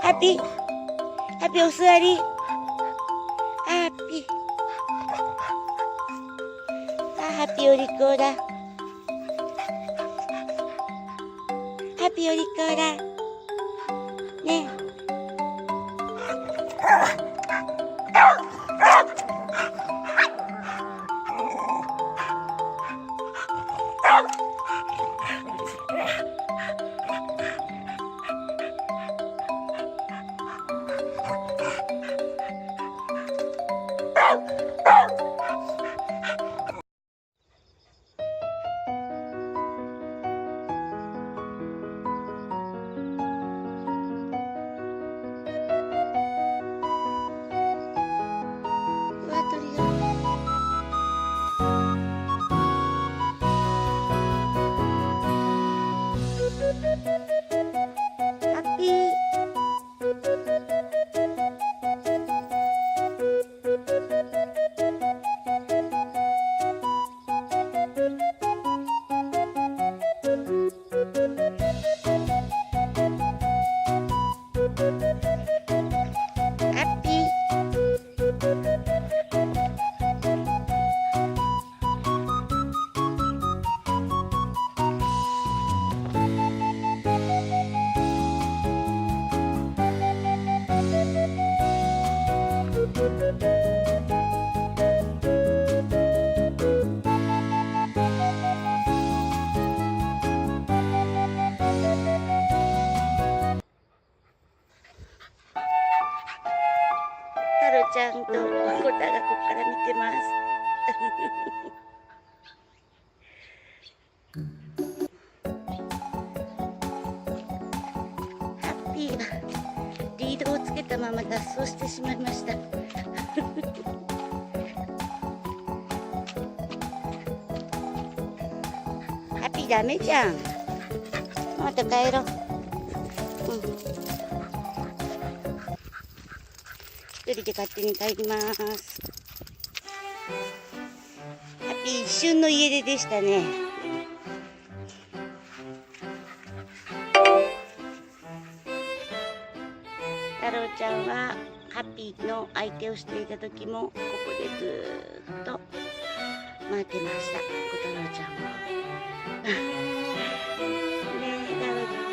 ハッピー。ハッピーお座り。ハッピー。ハッピーお利口だ。ハッピーお利口だ。ねえ。鳥が。ハッピー。ハッピー。タロちゃんとコタがここから見てます。ハッピーはリードをつけたまま脱走してしまいました。ハッピーダメじゃん。また帰ろう。一人で勝手に帰ります。ハッピー一瞬の家出でしたね。太郎ちゃんはハッピーの相手をしていた時もここでずーっと待ってました。太郎ちゃんも。ねえ、太郎ちゃん。